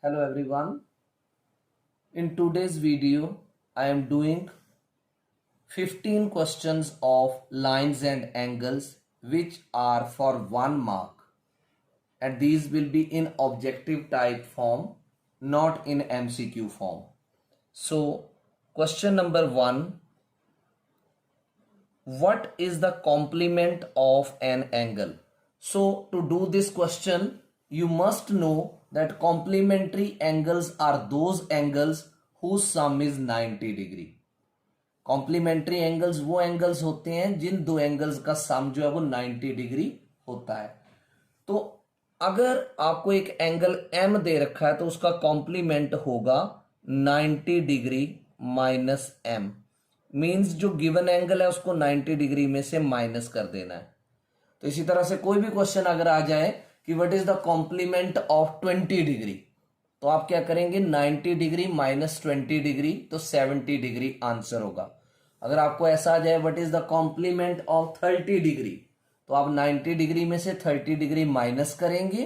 Hello everyone. In today's video, I am doing 15 questions of lines and angles which are for 1 mark, and these will be in objective type form, not in MCQ form. So, question number 1, what is the complement of an angle? So to do this question, you must know that complementary angles are those angles whose sum is 90 degree. Complementary angles वो angles होते हैं जिन दो angles का सम जो है वो 90 degree होता है. तो अगर आपको एक एंगल m दे रखा है तो उसका कॉम्प्लीमेंट होगा 90 डिग्री माइनस m. मीन्स जो गिवन एंगल है उसको 90 डिग्री में से माइनस कर देना है. तो इसी तरह से कोई भी क्वेश्चन अगर आ जाए कि what is the complement of 20 degree, तो आप क्या करेंगे 90 डिग्री माइनस 20 डिग्री, तो 70 डिग्री आंसर होगा. अगर आपको ऐसा आ जाए what is the complement of 30 degree, तो आप 90 डिग्री में से 30 डिग्री माइनस करेंगे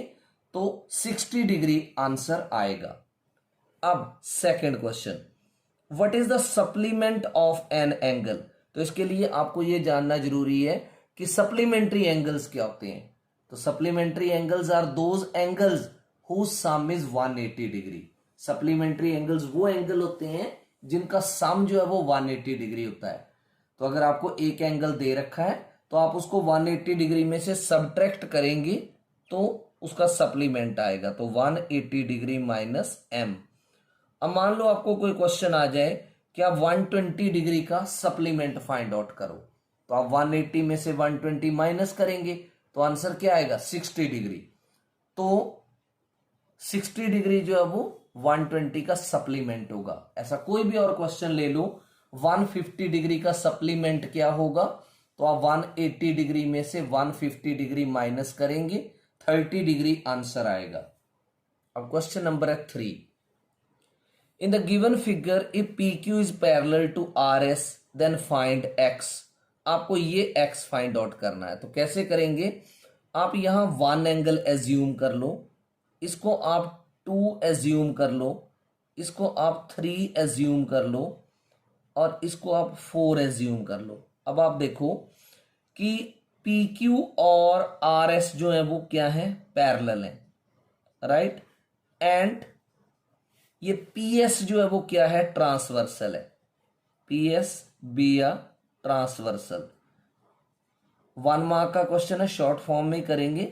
तो 60 डिग्री आंसर आएगा. अब second question, what is the supplement of an angle. तो इसके लिए आपको यह जानना जरूरी है कि सप्लीमेंट्री एंगल्स क्या होते हैं. तो supplementary angles are those angles whose sum is 180 degree. Supplementary angles वो एंगल होते हैं जिनका सम जो है वो 180 डिग्री होता है. तो अगर आपको एक एंगल दे रखा है तो आप उसको 180 डिग्री में से सब्ट्रैक्ट करेंगे तो उसका सप्लीमेंट आएगा. तो 180 डिग्री माइनस m. अब मान लो आपको कोई क्वेश्चन आ जाए कि आप 120 डिग्री का सप्लीमेंट फाइंड आउट करो, तो आप 180 में से 120 माइनस करेंगे तो आंसर क्या आएगा 60 डिग्री. तो 60 डिग्री जो है वो 120 का सप्लीमेंट होगा. ऐसा कोई भी और क्वेश्चन ले लो 150 डिग्री का सप्लीमेंट क्या होगा, तो आप 180 डिग्री में से 150 डिग्री माइनस करेंगे 30 डिग्री आंसर आएगा. अब क्वेश्चन नंबर है 3. In the given figure if PQ is parallel to RS then find X. आपको ये X फाइंड आउट करना है. तो कैसे करेंगे, आप यहां 1 एंगल एज्यूम कर लो, इसको आप 2 एज्यूम कर लो, इसको आप 3 एज्यूम कर लो और इसको आप 4 एज्यूम कर लो. अब आप देखो कि PQ और RS जो है वो क्या है, पैरेलल है, राइट. एंड ये PS जो है वो क्या है, ट्रांसवर्सल है. PS बिया ट्रांसवर्सल. 1 मार्क का क्वेश्चन है, शॉर्ट फॉर्म में करेंगे.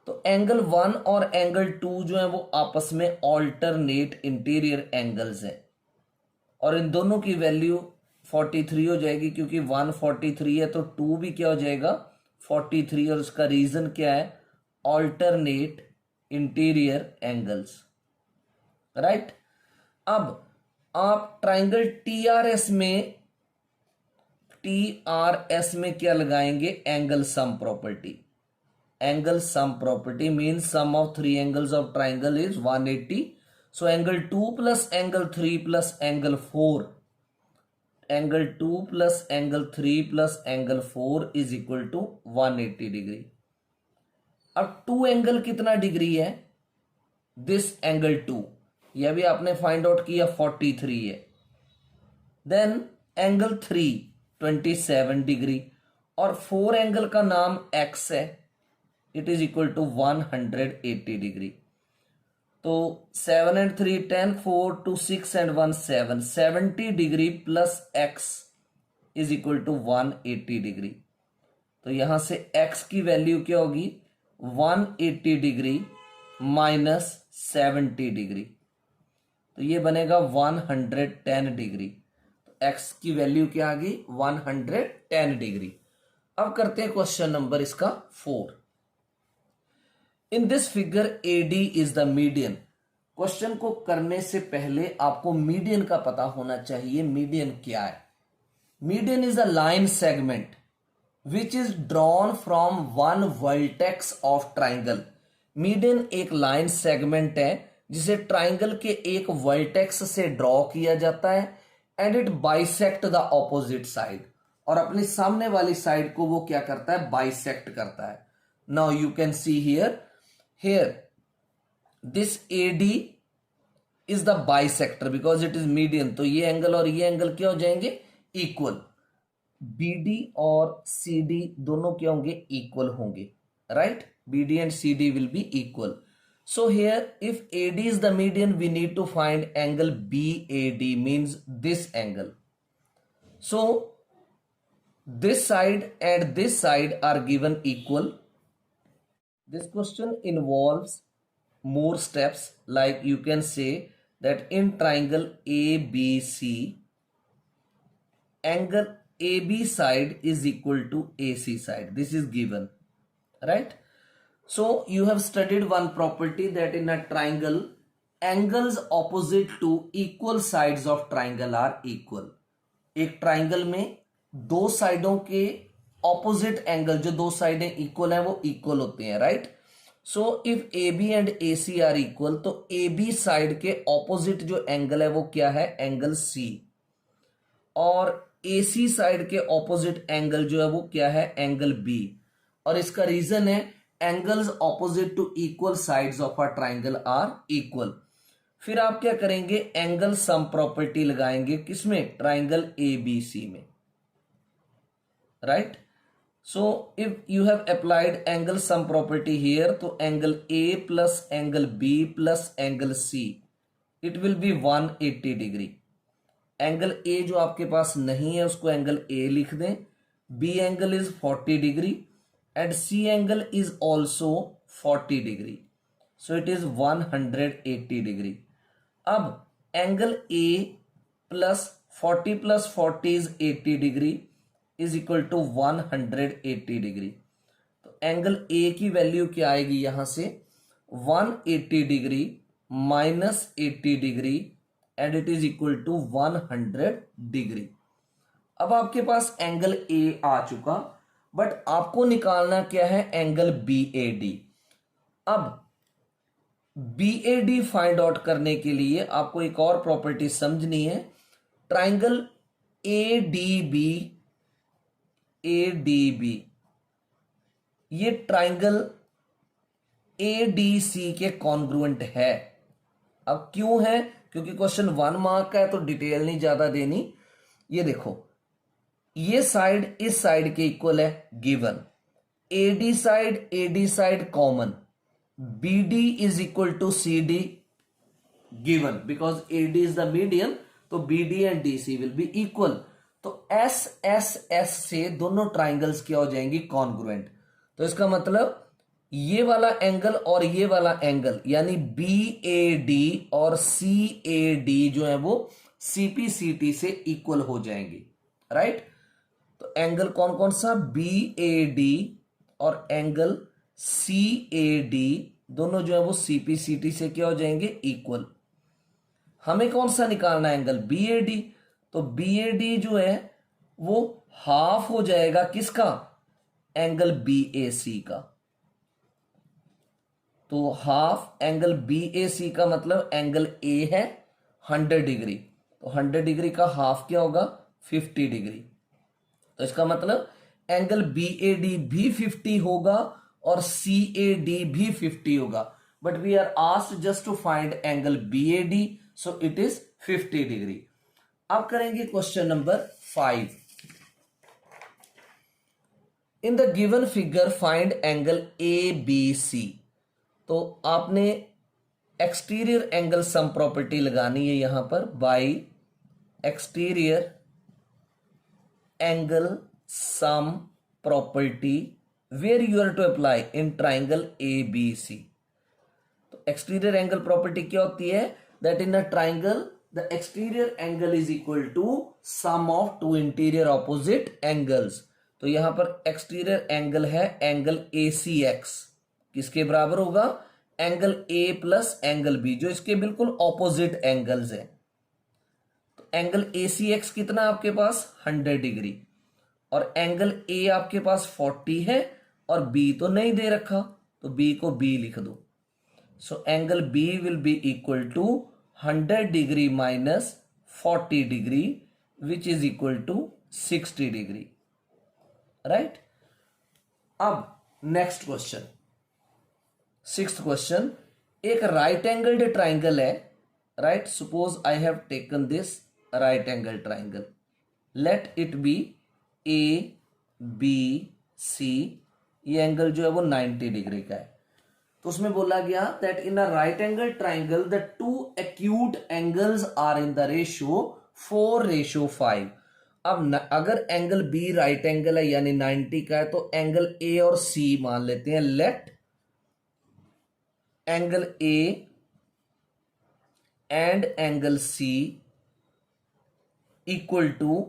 तो एंगल 1 और एंगल 2 जो है वो आपस में ऑल्टरनेट इंटीरियर एंगल्स हैं और इन दोनों की वैल्यू 43 हो जाएगी, क्योंकि 1 43 है तो 2 भी क्या हो जाएगा 43. और उसका रीजन क्या है, ऑल्टरनेट इंटीरियर एंगल्स, राइट. अब आप ट्राइंगल TRS में क्या लगाएंगे, angle sum property. Angle sum property means sum of 3 angles of triangle is 180. So angle 2 plus angle 3 plus angle 4. Angle 2 plus angle 3 plus angle 4 is equal to 180 degree. अब 2 angle कितना degree है, this angle 2, यह भी आपने find out किया 43 है. Then angle 3 27 degree और 4 angle का नाम X है, it is equal to 180 degree. तो 7 and 3 10, 4 2 6 and 1 7, 70 degree plus x is equal to 180 degree. तो यहां से x की वैल्यू क्या होगी, 180 डिग्री माइनस 70 डिग्री, तो ये बनेगा 110 डिग्री. तो x की वैल्यू क्या आ गई 110 डिग्री. अब करते हैं क्वेश्चन नंबर इसका 4. In this figure AD is the median. Question को करने से पहले आपको मीडियन का पता होना चाहिए. मीडियन क्या है, median is a line segment which is drawn from one vertex of triangle. Median एक लाइन सेगमेंट है जिसे ट्राइंगल के एक वर्टेक्स से ड्रॉ किया जाता है and it bisect the opposite side. और अपनी सामने वाली साइड को वो क्या करता है, बाइसेक्ट करता है. Now you can see here this AD is the bisector because it is median, तो ये एंगल और ये एंगल क्या हो जाएंगे, इक्वल। BD और CD दोनों क्या होंगे, इक्वल होंगे, right. BD and CD will be equal. So here if AD is the median, we need to find angle BAD, means this angle. So this side and this side are given equal. This question involves more steps, like you can say that in triangle ABC, angle AB side is equal to AC side. This is given, right? So you have studied one property that in a triangle, angles opposite to equal sides of triangle are equal. एक triangle में दो साइडों के opposite angle, जो दो साइडें equal हैं, वो इक्वल होते हैं, right. So if AB and AC are equal, तो AB साइड के ऑपोजिट जो एंगल है वो क्या है, एंगल C, और AC साइड के ऑपोजिट एंगल जो है वो क्या है, एंगल B। और इसका रीजन है angles opposite to equal sides of a triangle are equal. फिर आप क्या करेंगे, एंगल सम प्रॉपर्टी लगाएंगे, किसमें, ट्राइंगल ABC में, right. So if you have applied angle sum property here, तो angle A plus angle B plus angle C, it will be 180 degree. Angle A जो आपके पास नहीं है उसको एंगल A लिख दें, B angle is 40 degree and C angle is also 40 degree, so it is 180 degree. अब angle A plus 40 is 80 degree is equal to 180 degree. तो angle A की वैल्यू क्या आएगी, यहां से 180 degree minus 80 degree and it is equal to 100 degree. अब आपके पास angle A आ चुका, बट आपको निकालना क्या है, एंगल BAD। अब BAD फाइंड आउट करने के लिए आपको एक और प्रॉपर्टी समझनी है। ट्राइंगल ADB ये ट्राइंगल ADC के कॉन्ग्रुएंट है। अब क्यों है, क्योंकि क्वेश्चन 1 मार्क का है तो डिटेल नहीं ज्यादा देनी। ये देखो, ये साइड इस साइड के इक्वल है, given. AD side common, BD is equal to CD given, because AD is the median, तो BD and DC will be equal. तो S से दोनों ट्राइंगल्स क्या हो जाएंगी, कॉन्ग्रुएंट। तो इसका मतलब ये वाला एंगल और ये वाला एंगल, यानी BAD और CAD जो है वो CPCT से इक्वल हो जाएंगे, राइट। तो एंगल कौन कौन सा, BAD और एंगल CAD दोनों जो है वो CPCT से क्या हो जाएंगे, इक्वल। हमें कौन सा निकालना है, एंगल BAD। तो BAD जो है वो हाफ हो जाएगा किसका, एंगल BAC का। तो हाफ एंगल BAC का मतलब एंगल A है 100 डिग्री, तो 100 डिग्री का हाफ क्या होगा, 50 डिग्री। तो इसका मतलब एंगल BAD भी 50 होगा और CAD भी 50 होगा, but we are asked just to find angle BAD, so it is 50 degree. अब करेंगे question number 5। In the given figure find angle ABC। तो आपने एक्सटीरियर एंगल सम प्रॉपर्टी लगानी है यहां पर, by exterior angle sum property where you are to apply in triangle ABC। तो exterior angle property क्या होती है, that in a triangle the exterior angle is equal to sum of two interior opposite angles. तो यहां पर exterior angle है angle ACX, किसके बराबर होगा, angle A plus angle B, जो इसके बिल्कुल ऑपोजिट एंगल्स है। तो एंगल ACX कितना आपके पास, 100 डिग्री, और एंगल A आपके पास 40 है और B तो नहीं दे रखा, तो B को B लिख दो। So angle B will be equal to 100 degree minus 40 degree which is equal to 60 degree, right. अब नेक्स्ट क्वेश्चन, 6th क्वेश्चन। एक राइट एंगल्ड ट्राइंगल है, right? Suppose I have taken this right angle triangle. Let it be A B C. ये angle जो है वो 90 degree का है. तो उसमें बोला गया that in a right angle triangle the two acute angles are in the ratio 4:5. अब अगर एंगल बी राइट एंगल है यानी 90 का है तो एंगल ए और सी मान लेते हैं. Let angle A and angle C equal to,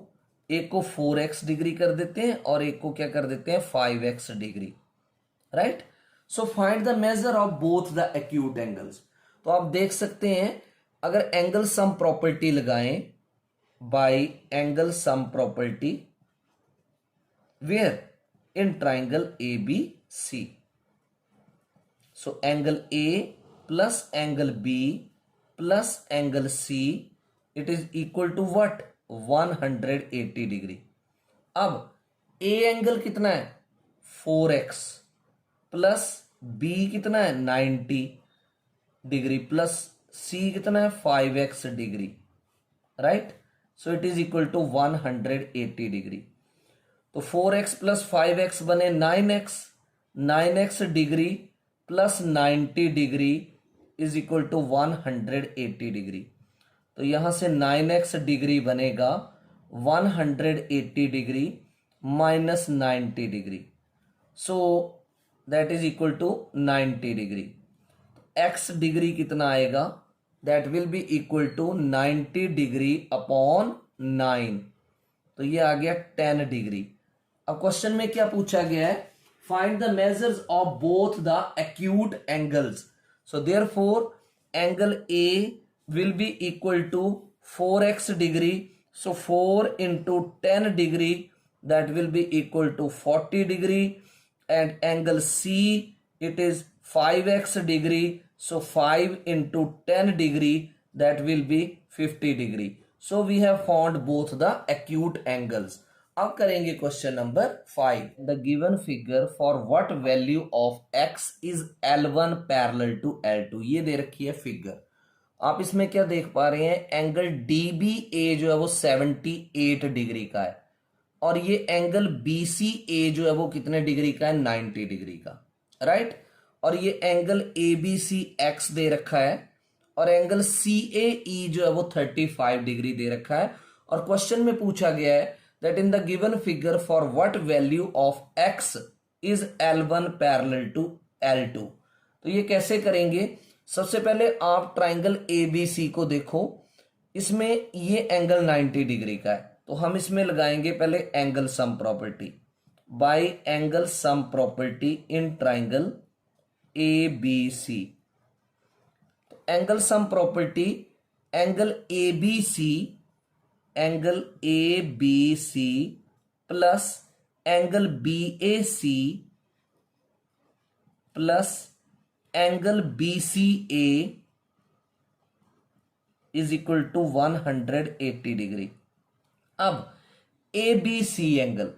एक को 4x डिग्री कर देते हैं और एक को क्या कर देते हैं 5x degree, right. So find the measure of both the acute angles. तो आप देख सकते हैं अगर एंगल सम प्रॉपर्टी लगाएं by angle sum property where in triangle A B C. So angle A plus angle B plus angle C it is equal to what 180 degree. अब A angle कितना है 4x प्लस बी कितना है 90 degree plus सी कितना है 5x degree, right. So it is equal to 180 degree. तो 4x plus 5x बने 9x degree plus 90 degree is equal to 180 degree. तो यहां से 9x डिग्री बनेगा 180 degree minus 90 degree. So that is equal to 90 degree. x degree कितना आएगा that will be equal to 90 degree upon 9. तो ये आ गया 10 डिग्री. अब क्वेश्चन में क्या पूछा गया है find the measures of both the acute angles. So therefore angle A will be equal to 4x degree. So 4 into 10 degree that will be equal to 40 degree. And angle C it is 5x degree. So 5 into 10 degree that will be 50 degree. So we have found both the acute angles. अब करेंगे question number 5. The given figure for what value of x is L1 parallel to L2. ये दे रखी है figure. आप इसमें क्या देख पा रहे हैं एंगल DBA जो है वो 78 डिग्री का है और ये एंगल BCA जो है वो कितने डिग्री का है 90 डिग्री का, राइट. और ये एंगल ABCX दे रखा है और एंगल CAE जो है वो 35 डिग्री दे रखा है. और क्वेश्चन में पूछा गया है that in the given figure for what value of x is L1 parallel to L2. तो ये कैसे करेंगे. सबसे पहले आप ट्राइंगल ABC को देखो, इसमें ये एंगल 90 डिग्री का है तो हम इसमें लगाएंगे पहले angle sum property by angle sum property in triangle ABC. तो angle sum property angle ABC plus angle BAC plus angle BCA is equal to 180 degree. अब ABC एंगल,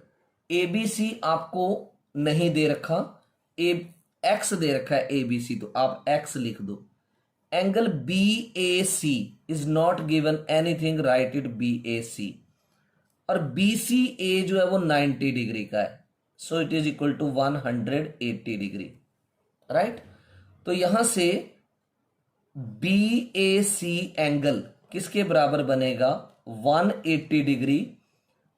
ABC आपको नहीं दे रखा, x दे रखा है ABC तो आप x लिख दो. Angle BAC is not given anything, right it BAC. और BCA जो है वो 90 डिग्री का है so it is equal to 180 degree, right. तो यहां से BAC एंगल किसके बराबर बनेगा 180 डिग्री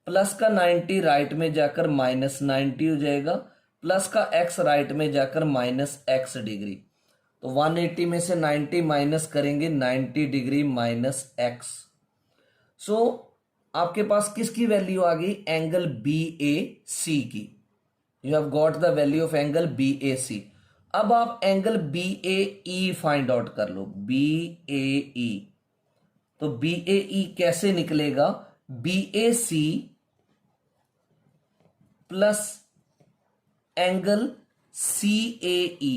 प्लस का 90 राइट में जाकर माइनस 90 हो जाएगा प्लस का x राइट में जाकर माइनस x डिग्री. तो 180 में से 90 माइनस करेंगे 90 डिग्री माइनस x. सो आपके पास किसकी वैल्यू आ गई एंगल BAC की. You have got the value of angle BAC. अब आप एंगल BAE फाइंड आउट कर लो. BAE तो BAE कैसे निकलेगा BAC plus angle CAE.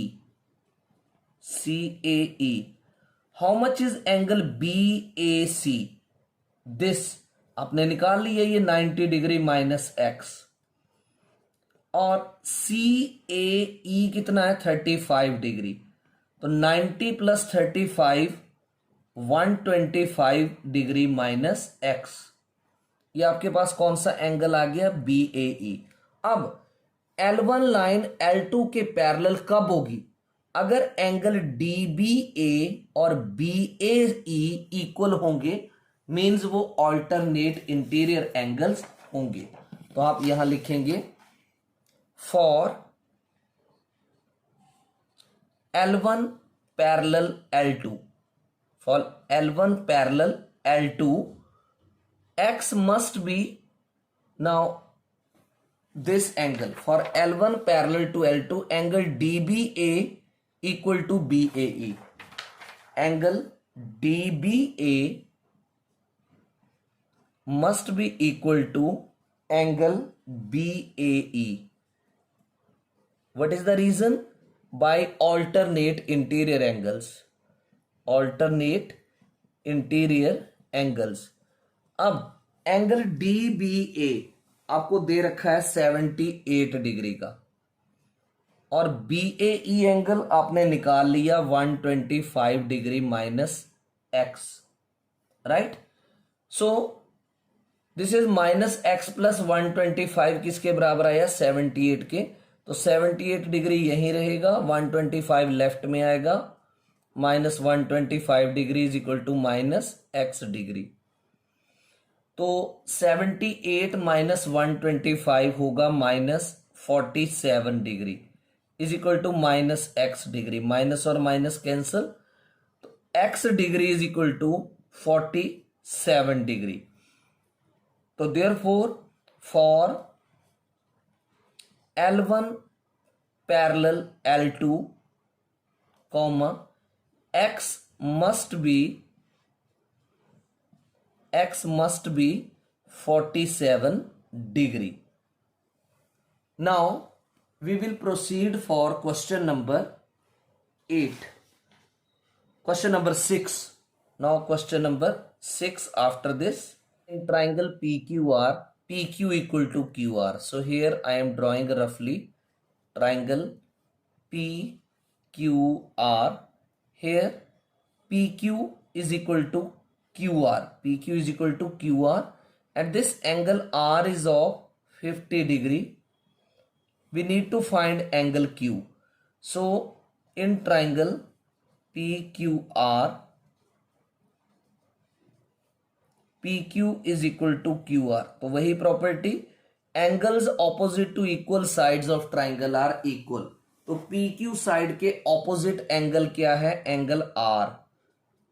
How much is angle BAC. This आपने निकाल लिया ये 90 डिग्री माइनस x. और CAE कितना है 35 डिग्री. तो 90 प्लस 35 125 डिग्री माइनस एक्स। ये आपके पास कौन सा एंगल आ गया? BAE। अब L1 लाइन L2 के पैरेलल कब होगी? अगर एंगल DBA और BAE इक्वल होंगे, मींस वो ऑल्टरनेट इंटीरियर एंगल्स होंगे। तो आप यहां लिखेंगे for L1 parallel L2, for L1 parallel L2, X must be, now this angle for L1 parallel to L2, angle DBA equal to BAE. Angle DBA must be equal to angle BAE. What is the reason? By alternate interior angles. Alternate interior angles. अब angle DBA आपको दे रखा है 78 degree का, और BAE angle आपने निकाल लिया 125 degree minus x, right. So this is minus x plus 125 किसके बराबर आया? 78 के। तो 78 डिग्री यहीं रहेगा, 125 लेफ्ट में आएगा, minus 125 degree is equal to minus X degree. तो 78 माइनस 125 होगा minus 47 degree is equal to minus X degree. Minus और माइनस कैंसल, तो X degree is equal to 47 degree. तो therefore for L1 parallel L2, comma X must be 47 degree. Now we will proceed for question number 8. Question number 6. Now question number 6 after this. In triangle PQR, PQ equal to QR. So here I am drawing roughly triangle PQR. Here PQ is equal to QR. PQ is equal to QR, and this angle R is of 50 degree. We need to find angle Q. So in triangle PQR, PQ is equal to QR. तो वही property, angles opposite to equal sides of triangle are equal. तो PQ side के opposite angle क्या है? Angle R।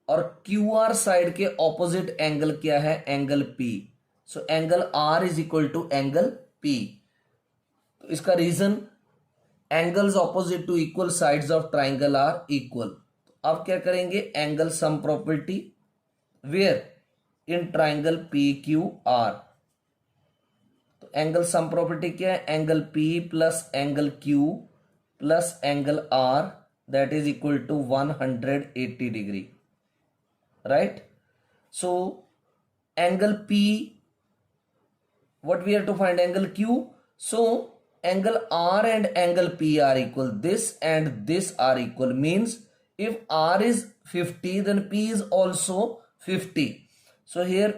और QR side के opposite angle क्या है? Angle P। So angle R is equal to angle P। तो इसका reason, angles opposite to equal sides of triangle are equal. तो अब क्या करेंगे? Angle sum property, where in triangle PQR। तो एंगल सम प्रॉपर्टी क्या है? Angle P plus angle Q plus angle R, that is equal to 180 degree, right? So angle P, what we have to find? Angle Q. So angle R and angle P are equal. This and this are equal, means if R is 50 then P is also 50. So here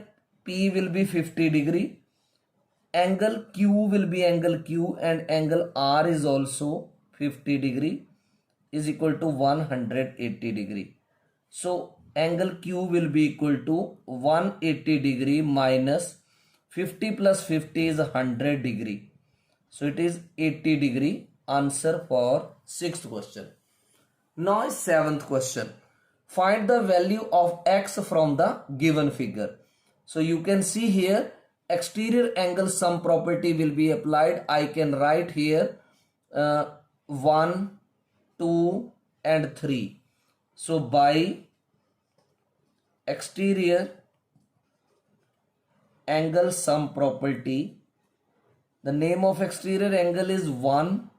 P will be 50 degree, angle Q will be angle Q, and angle R is also 50 degree is equal to 180 degree. So angle Q will be equal to 180 degree minus 50 plus 50 is 100 degree. So it is 80 degree. Answer for 6th question. Now is 7th question. Find the value of X from the given figure. So you can see here exterior angle sum property will be applied. I can write here 1, 2 and 3. So by exterior angle sum property, the name of exterior angle is 1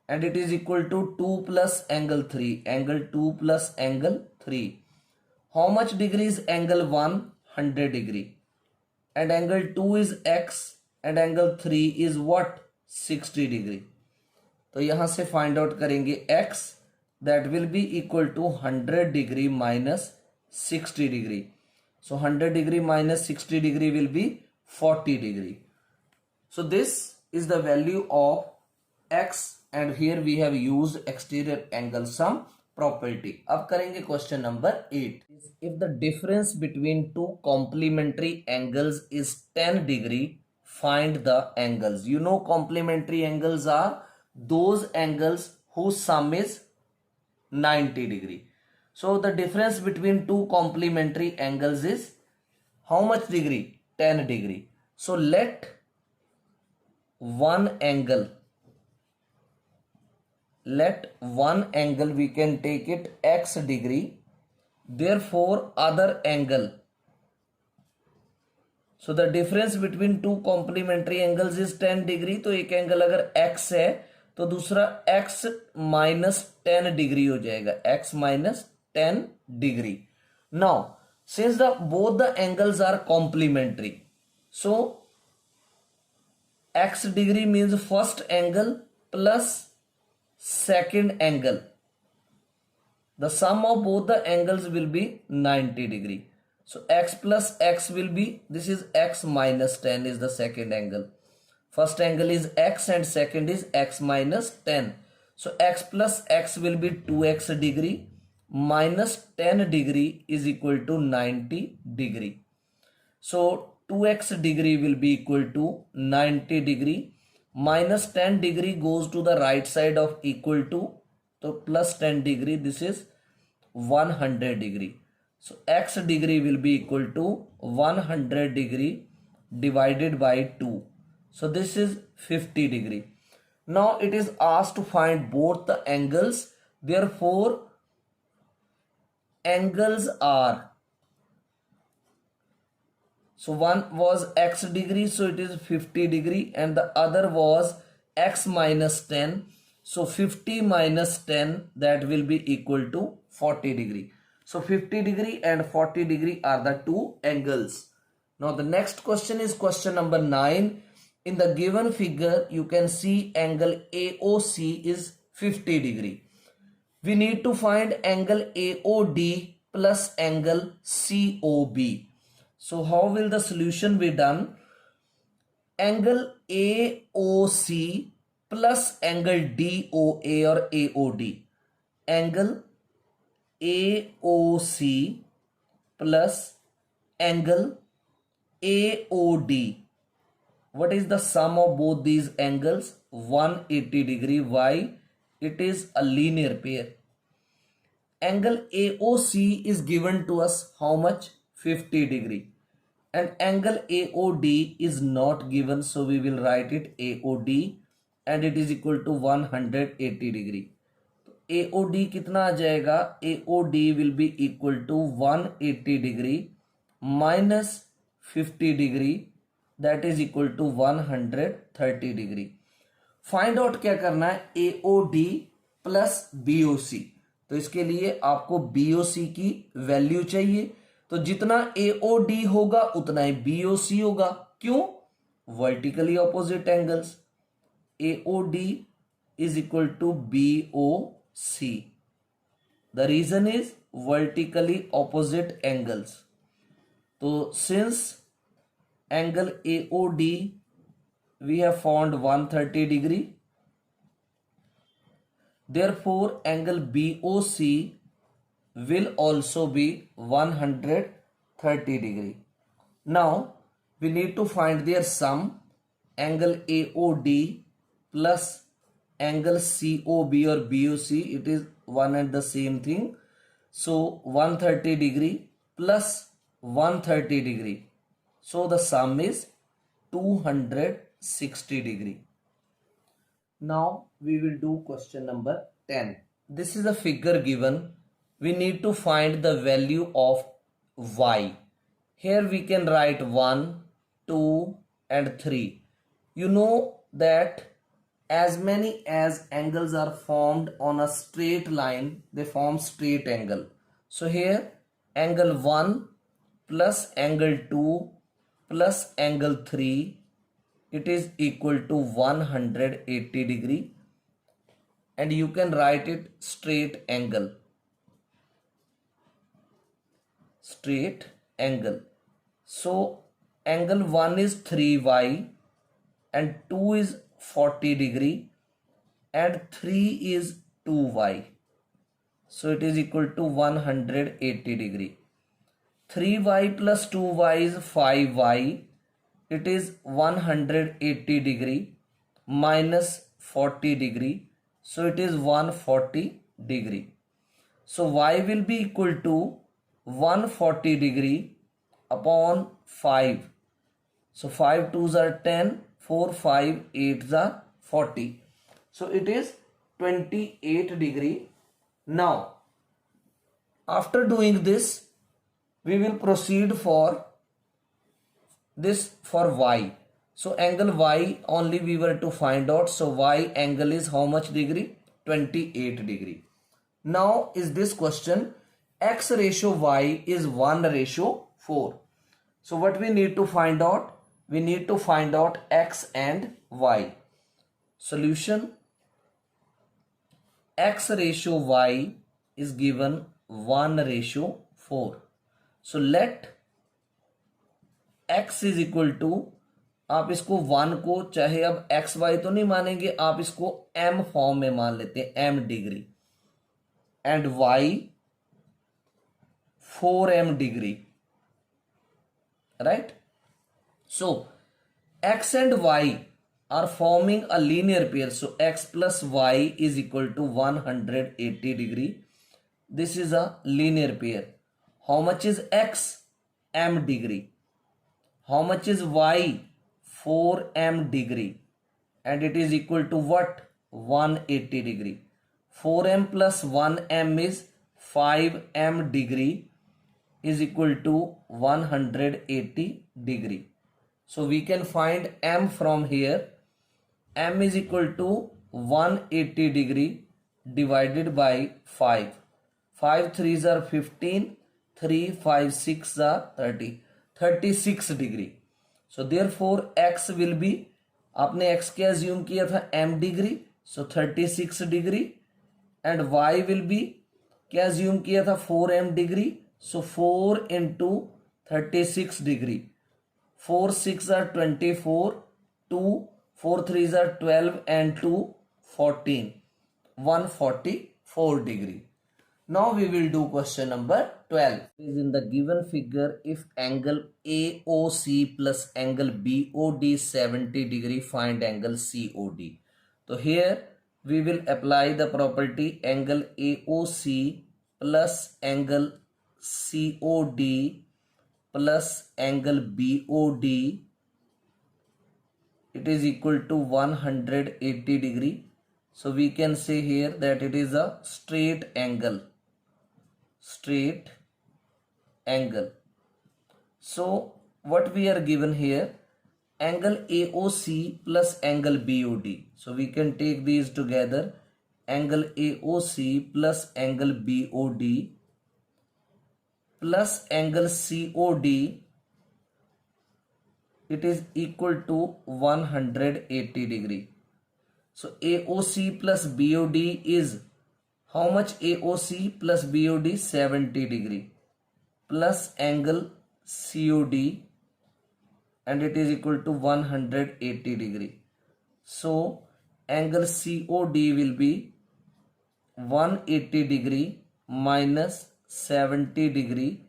and it is equal to 2 plus angle 3. Angle 2 plus angle 3. How much degree is angle 1? 100 degree. And angle 2 is X and angle 3 is what? 60 degree. तो यहां से find out करेंगे x, that will be equal to 100 degree minus 60 degree. So 100 degree minus 60 degree will be 40 degree. So this is the value of x and here we have used exterior angle sum property. अब करेंगे question number 8. If the difference between two complementary angles is 10 degree, find the angles. You know complementary angles are those angles whose sum is 90 degree. So the difference between two complementary angles is how much degree? 10 degree. So let one angle we can take it x degree, therefore other angle. So the difference between two complementary angles is 10 degree. तो एक angle अगर x है तो दूसरा x minus 10 degree हो जाएगा, x minus 10 degree. Now since both the angles are complementary, so x degree means first angle plus second angle. The sum of both the angles will be 90 degree. So x plus x will be, this is x minus 10 is the second angle. First angle is x and second is x minus 10. So x plus x will be 2x degree minus 10 degree is equal to 90 degree. So 2x degree will be equal to 90 degree minus 10 degree goes to the right side of equal to, so plus 10 degree, this is 100 degree. So x degree will be equal to 100 degree divided by 2. So this is 50 degree. Now it is asked to find both the angles. Therefore angles are, so one was x degree, so it is 50 degree, and the other was x minus 10. So 50 minus 10, that will be equal to 40 degree. So 50 degree and 40 degree are the two angles. Now the next question is question number 9. In the given figure, you can see angle AOC is 50 degree. We need to find angle AOD plus angle COB. So how will the solution be done? Angle AOC plus angle DOA or AOD. Angle AOC plus angle AOD. What is the sum of both these angles? 180 degree. Why? It is a linear pair. Angle AOC is given to us how much? 50 degree. And angle AOD is not given, so we will write it AOD and it is equal to 180 degree. AOD कितना आ जाएगा? AOD will be equal to 180 degree minus 50 degree, that is equal to 130 degree. Find out क्या करना है? AOD plus BOC. तो इसके लिए आपको BOC की वैल्यू चाहिए, तो जितना AOD होगा उतना ही BOC होगा. क्यों? Vertically opposite angles. AOD is equal to BOC. The reason is vertically opposite angles. So since angle AOD we have found 130 degree, therefore angle BOC will also be 130 degree. Now we need to find their sum. Angle AOD plus angle COB or BOC, it is one and the same thing. So 130 degree plus 130 degree. So the sum is 260 degree. Now we will do question number 10. This is a figure given. We need to find the value of y. Here we can write 1, 2 and 3. You know that as many as angles are formed on a straight line, they form straight angle. So here angle 1 plus angle 2 plus angle 3, it is equal to 180 degree, and you can write it straight angle. straight angle. So angle 1 is 3y and 2 is 40 degree and 3 is 2y. So it is equal to 180 degree. 3y plus 2y is 5y. It is 180 degree minus 40 degree. So it is 140 degree. So y will be equal to 140 degree upon 5. So 5 2s are 10, 4 5 8s are 40. So it is 28 degree. Now after doing this, we will proceed for this for y. So angle y only we were to find out. So y angle is how much degree? 28 degree. Now is this question, x ratio y is 1:4. So what we need to find out? We need to find out x and y. Solution, x ratio y is given 1:4. So let x is equal to, आप इसको 1 को चाहे अब x Y तो नहीं मानेंगे, आप इसको m फॉर्म में मान लेते हैं, m degree, and y 4m degree, right? So x and y are forming a linear pair. So x plus y is equal to 180 degree. This is a linear pair. How much is x? M degree. How much is y? 4m degree. And it is equal to what? 180 degree. 4m plus 1m is 5m degree is equal to 180 degree. So we can find m from here. M is equal to 180 degree divided by 5. 5 3s are 15, 3 5 6 are 30, 36 degree. So therefore x will be, आपने x क्या assume किया था? m degree. So 36 degree. And y will be क्या assume किया था? 4m degree. So 4 into 36 degree. 4 6 are 24, 2 4 3s are 12 and 2 14, 144 degree. Now we will do question number 12. Is in the given figure, if angle AOC plus angle BOD 70 degree, find angle COD. So here we will apply the property angle AOC plus angle COD plus angle BOD, it is equal to 180 degree. So we can say here that it is a straight angle. Straight angle. So what we are given here, angle AOC plus angle BOD. So we can take these together. Angle AOC plus angle BOD plus angle COD, it is equal to 180 degree. So AOC plus BOD is how much? AOC plus BOD 70 degree plus angle COD, and it is equal to 180 degree. So angle COD will be 180 degree minus 70 degree,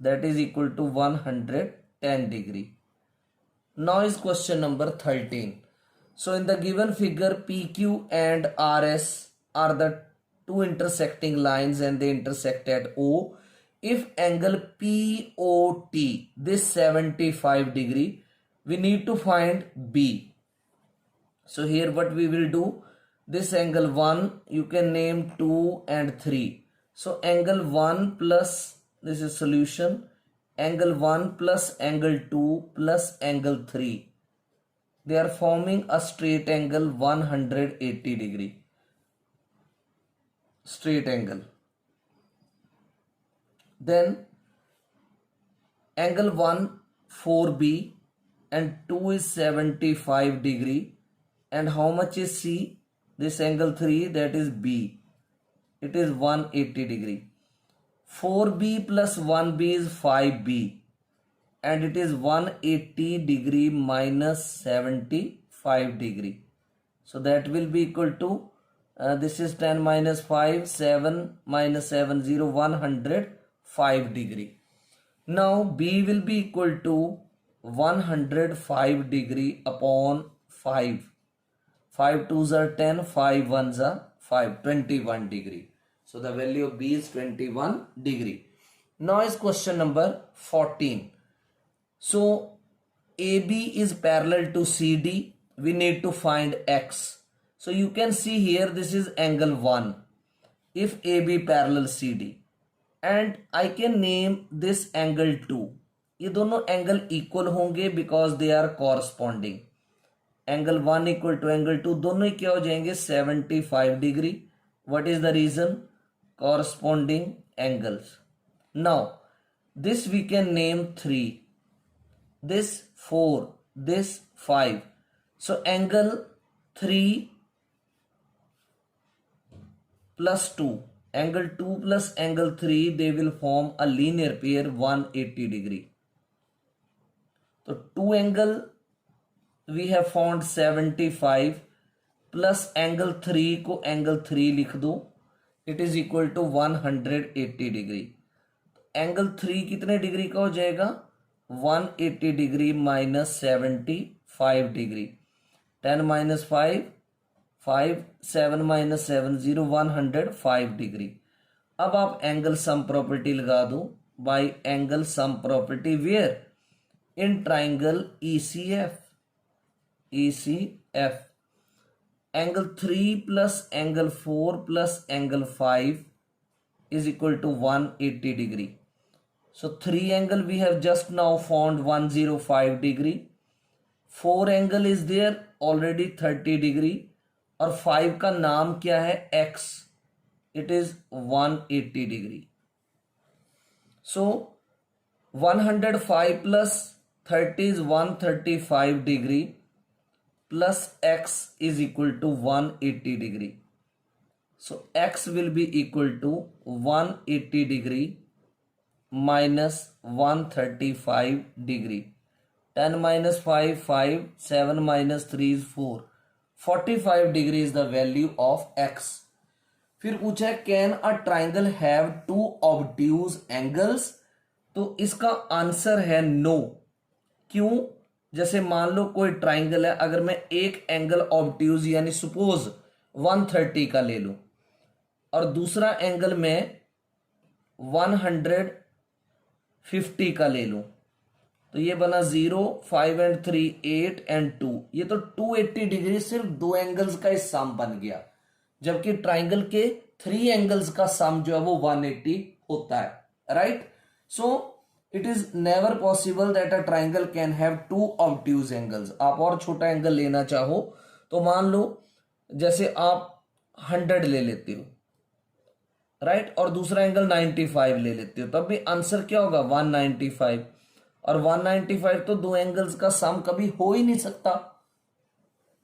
that is equal to 110 degree. Now is question number 13. So in the given figure, PQ and RS are the two intersecting lines and they intersect at O. If angle POT, this 75 degree, we need to find B. So here what we will do, this angle 1, you can name 2 and 3. So angle 1 plus, this is solution, angle 1 plus angle 2 plus angle 3. They are forming a straight angle 180 degree. Straight angle. Then angle 1 4B and 2 is 75 degree. And how much is C? This angle 3, that is B. It is 180 degree. 4b plus 1b is 5b and it is 180 degree minus 75 degree. So that will be equal to this is 10 minus 5, 7 minus 7, 0, 105 degree. Now B will be equal to 105 degree upon 5. 5 2s are 10, 5 1s are 5, 21 degree. So the value of B is 21 degree. Now is question number 14. So AB is parallel to CD. We need to find X. So you can see here this is angle 1 if AB parallel CD. And I can name this angle 2. ये दोनों angle equal होंगे because they are corresponding. Angle 1 equal to angle 2 दोनों ही क्या हो जाएंगे 75 degree. What is the reason? Corresponding angles. Now this we can name 3, this 4, this 5. So angle 3 plus 2, angle 2 plus angle 3, they will form a linear pair 180 degree. So two angle we have found 75 plus angle 3 को angle 3 लिख दो, it is equal to 180 degree. Angle 3 कितने degree का हो जाएगा? 180 degree minus 75 degree. 10 माइनस 5, 5, 7 माइनस 7, 0, 105 degree. अब आप एंगल सम प्रॉपर्टी लगा दो by angle sum property where in triangle ECF. Angle 3 plus angle 4 plus angle 5 is equal to 180 degree. So 3 angle we have just now found 105 degree. 4 angle is there already 30 degree. और 5 का नाम क्या है? X. It is 180 degree. So 105 plus 30 is 135 degree plus X is equal to 180 degree. So X will be equal to 180 degree minus 135 degree. 10 minus 5, 5, 7 minus 3 is 4. 45 degree is the value of X. फिर पूछा है can a triangle have two obtuse angles. तो इसका answer है no. क्यों? जैसे मान लो कोई ट्राइंगल है, अगर मैं एक एंगल ऑब्ट्यूज यानी सपोज 130 का ले लूं और दूसरा एंगल में 150 का ले लूं, तो ये बना 0, 5 and 3, 8 and 2. ये तो 280 डिग्री सिर्फ दो एंगल्स का सम बन गया, जबकि ट्राइंगल के 3 एंगल्स का सम जो है वो 180 होता है. Right? So it is never possible that a triangle can have two obtuse angles. आप और छोटा एंगल लेना चाहो तो मान लो जैसे आप 100 ले लेते हो, राइट, और दूसरा एंगल 95 ले लेते हो, तब भी आंसर क्या होगा? 195. और 195 तो दो एंगल्स का सम कभी हो ही नहीं सकता,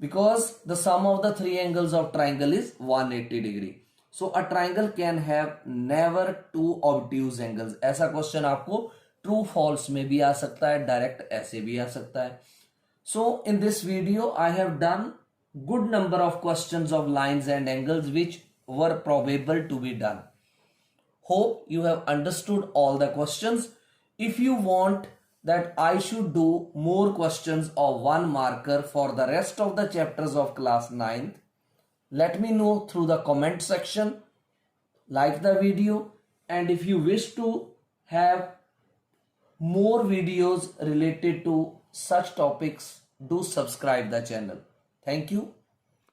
because the sum of the 3 angles of triangle is 180 degree. So a triangle can have never two obtuse angles. ऐसा क्वेश्चन आपको ट्रू फॉल्स में भी आ सकता है, डायरेक्ट ऐसे भी आ सकता है. So in this video I have done good number of questions of lines and angles which were probable to be done. Hope you have understood all the questions. If you want that I should do more questions of 1 marker for the rest of the chapters of class 9th, let me know through the comment section. Like the video, and if you wish to have more videos related to such topics, do subscribe the channel. Thank you.